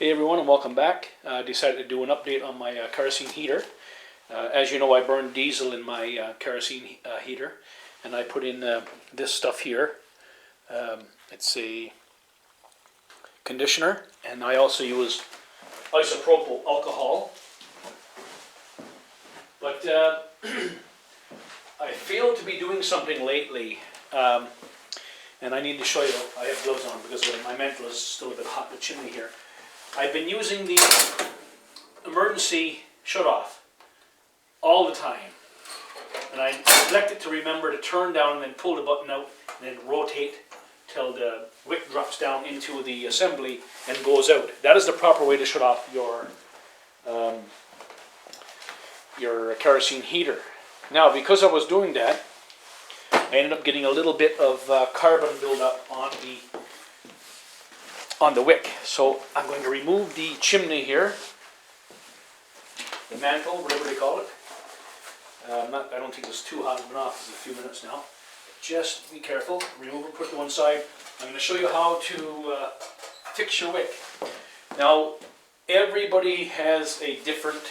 Hey everyone, and welcome back. I decided to do an update on my kerosene heater. As you know, I burn diesel in my kerosene heater, and I put in this stuff here. It's a conditioner, and I also use isopropyl alcohol. But I failed to be doing something lately, and I need to show you. I have gloves on because my mantle is still a bit hot in the chimney here. I've been using the emergency shut-off all the time, and I neglected to remember to turn down and then pull the button out and then rotate till the wick drops down into the assembly and goes out. That is the proper way to shut off your kerosene heater. Now, because I was doing that, I ended up getting a little bit of carbon buildup on the wick. So I'm going to remove the chimney here, the mantle, whatever they call it. I don't think it's too hot. It's been off for a few minutes now. Just be careful. Remove it, put it to one side. I'm going to show you how to fix your wick. Now, everybody has a different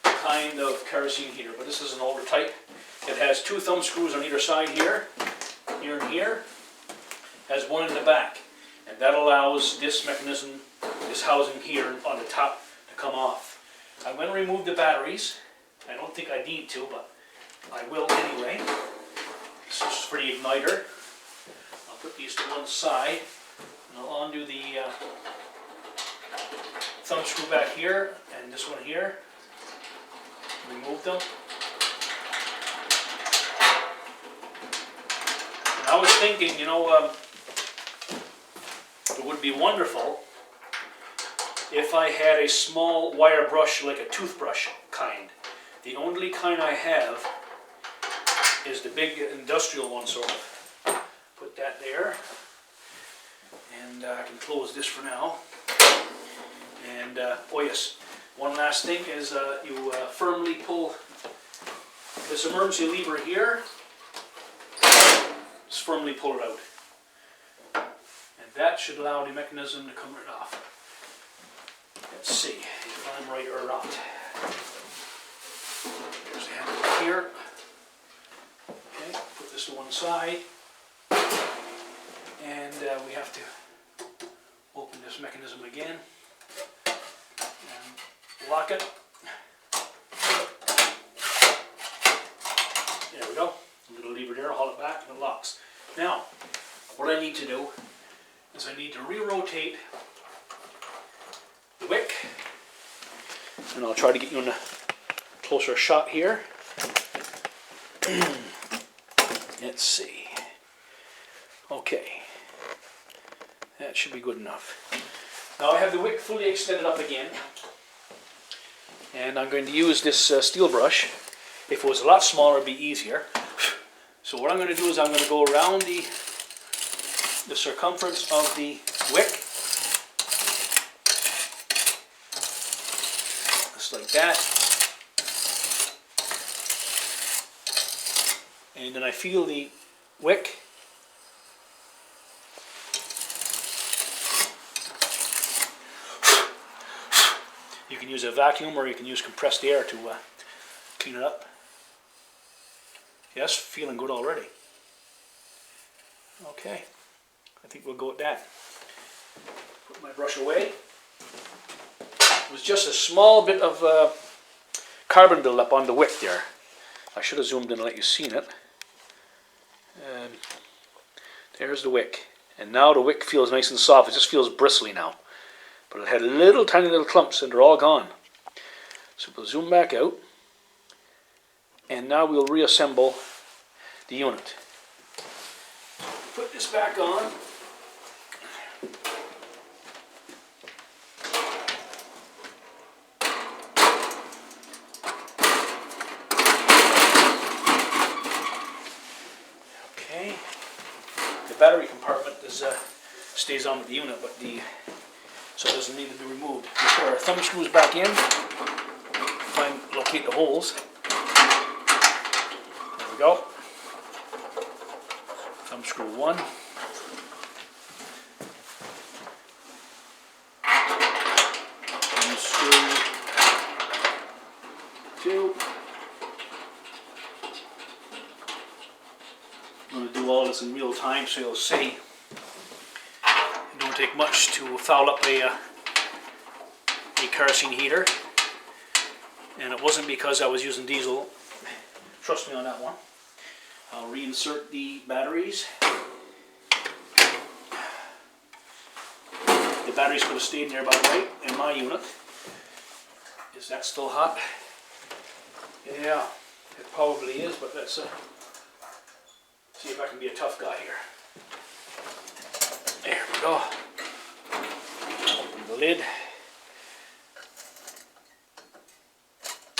kind of kerosene heater, but this is an older type. It has two thumb screws on either side here, here and here. Has one in the back, and that allows this mechanism, this housing here on the top, to come off. I'm going to remove the batteries. I don't think I need to, but I will anyway. This is for the igniter. I'll put these to one side, and I'll undo the thumb screw back here, and this one here. Remove them. And I was thinking, you know, it would be wonderful if I had a small wire brush, like a toothbrush kind. The only kind I have is the big industrial one, sort of. Put that there, and I can close this for now. And oh yes, one last thing is you firmly pull this emergency lever here. Just firmly pull it out. That should allow the mechanism to come right off. Let's see if I'm right or not. There's the handle here. Okay, put this to one side. And we have to open this mechanism again. And lock it. There we go. A little lever there, hold it back, and it locks. Now, what I need to do is I need to re-rotate the wick, and I'll try to get you in a closer shot here. Let's see. Okay, that should be good enough. Now I have the wick fully extended up again, and I'm going to use this steel brush. If it was a lot smaller, it'd be easier. So what I'm going to do is I'm going to go around the circumference of the wick, just like that, and then I feel the wick, you can use a vacuum or you can use compressed air to clean it up. Yes, feeling good already. Okay. I think we'll go with that. Put my brush away. It was just a small bit of carbon buildup on the wick there. I should have zoomed in and let you see it. There's the wick. And now the wick feels nice and soft. It just feels bristly now. But it had tiny little clumps, and they're all gone. So we'll zoom back out. And now we'll reassemble the unit. Put this back on. Okay. The battery compartment stays on with the unit, but so it doesn't need to be removed. We put our thumb screws back in. Try and locate the holes. There we go. Thumb screw one. all this in real time, so you'll see it don't take much to foul up a kerosene heater. And it wasn't because I was using diesel. Trust me on that one. I'll reinsert the batteries. The batteries could have stayed in there by the way, in my unit. Is that still hot? Yeah, it probably is, but let's see if I can be a tough guy here. There we go. Open the lid.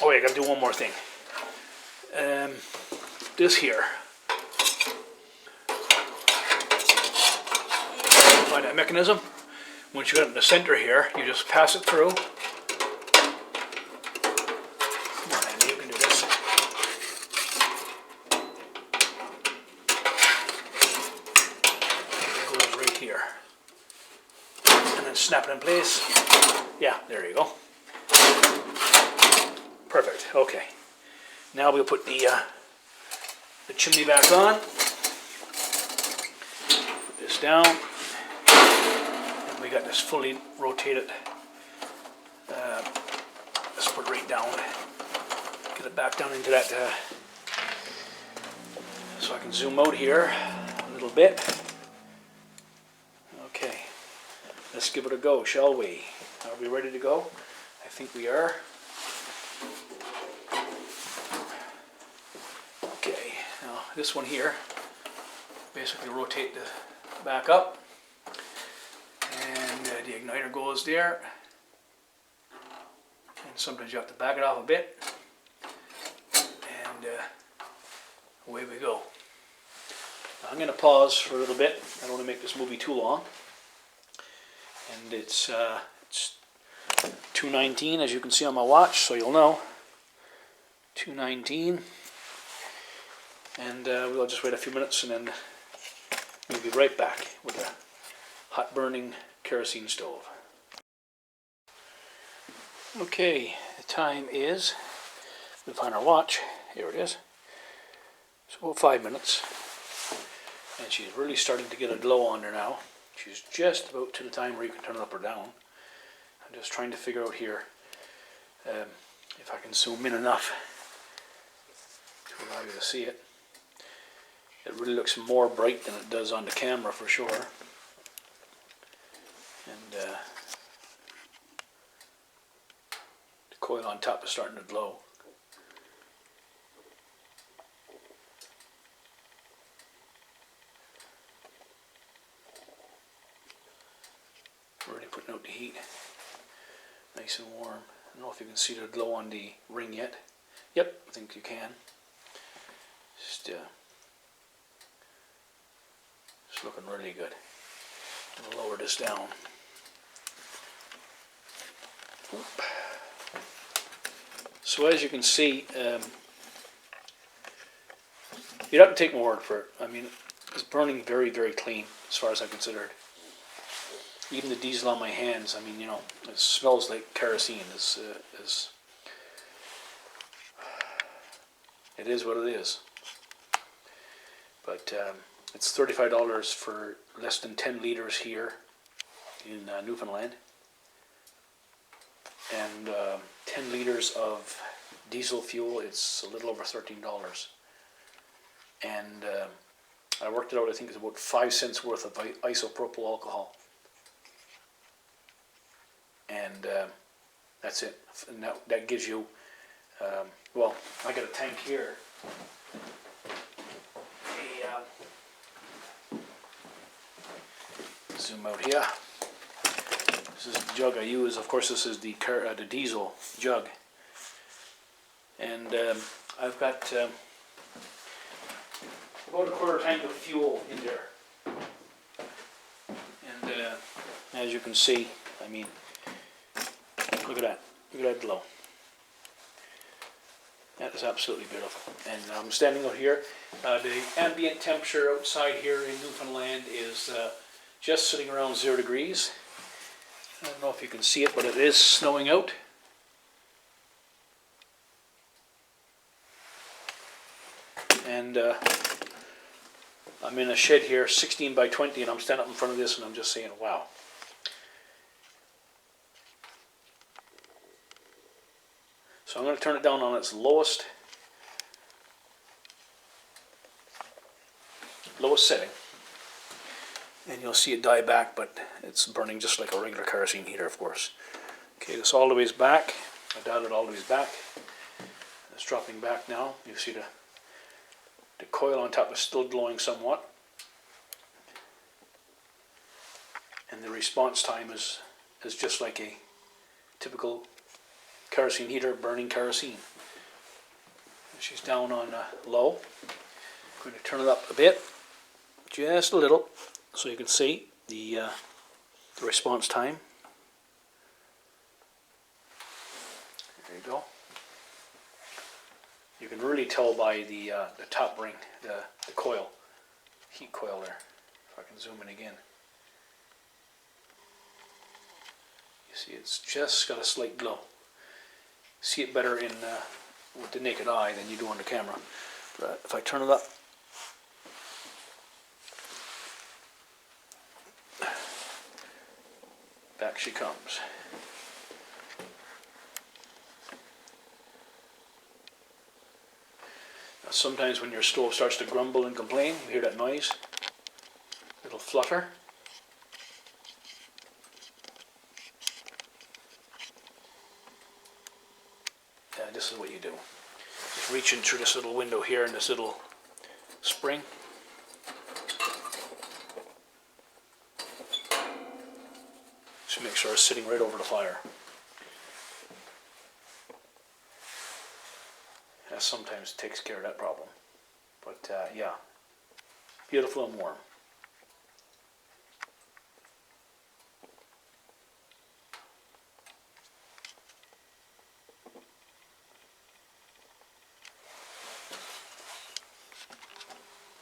Oh yeah, I gotta do one more thing. This here. Find that mechanism. Once you get it in the center here, you just pass it through. Come on, Andy, you can do this. It goes right here. And then snap it in place. Yeah, there you go. Perfect. Okay. Now we'll put the chimney back on. Put this down. And we got this fully rotated. Let's put it right down. Get it back down into that. So I can zoom out here a little bit. Okay. Let's give it a go, shall we? Are we ready to go? I think we are. This one here, basically rotate the back up, and the igniter goes there, and sometimes you have to back it off a bit, and away we go. Now I'm going to pause for a little bit. I don't want to make this movie too long, and it's 2:19 as you can see on my watch, so you'll know. 2:19. And we'll just wait a few minutes and then we'll be right back with a hot burning kerosene stove. Okay, the time is, we'll find our watch, here it is, so about 5 minutes. And she's really starting to get a glow on her now. She's just about to the time where you can turn it up or down. I'm just trying to figure out here if I can zoom in enough to allow you to see it. It really looks more bright than it does on the camera for sure. And the coil on top is starting to glow. Already putting out the heat. Nice and warm. I don't know if you can see the glow on the ring yet. Yep, I think you can. Just it's looking really good. I'll lower this down. Oop. So as you can see, you'd have to take my word for it. I mean, it's burning very, very clean as far as I'm considered. Even the diesel on my hands, I mean, you know, it smells like kerosene. It is what it is. But it's $35 for less than 10 liters here in Newfoundland. And 10 liters of diesel fuel, it's a little over $13. And I worked it out, I think it's about 5 cents worth of isopropyl alcohol. And that's it. And that gives you, well, I got a tank here. Zoom out here. This is the jug I use. Of course, this is the diesel jug. And I've got about a quarter tank of fuel in there. And as you can see, I mean, look at that. Look at that glow. That is absolutely beautiful. And I'm standing out here. The ambient temperature outside here in Newfoundland is just sitting around 0 degrees. I don't know if you can see it, but it is snowing out. And I'm in a shed here, 16 by 20, and I'm standing up in front of this and I'm just saying, wow. So I'm going to turn it down on its lowest setting. And you'll see it die back, but it's burning just like a regular kerosene heater, of course. Okay, this all the ways back. I dialed it all the ways back. It's dropping back now. You see the coil on top is still glowing somewhat. And the response time is just like a typical kerosene heater burning kerosene. She's down on low. I'm going to turn it up a bit, just a little, so you can see the response time. There you go. You can really tell by the top ring, the coil, heat coil there. If I can zoom in again. You see it's just got a slight glow. See it better in with the naked eye than you do on the camera. But if I turn it up, back she comes. Now sometimes when your stove starts to grumble and complain, you hear that noise, it'll flutter. This is what you do. Just reach in through this little window here and this little spring. Just make sure it's sitting right over the fire. That sometimes takes care of that problem. But yeah, beautiful and warm.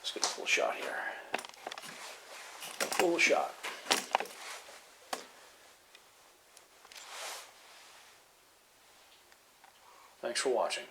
Let's get a full shot here. A full shot. Thanks for watching.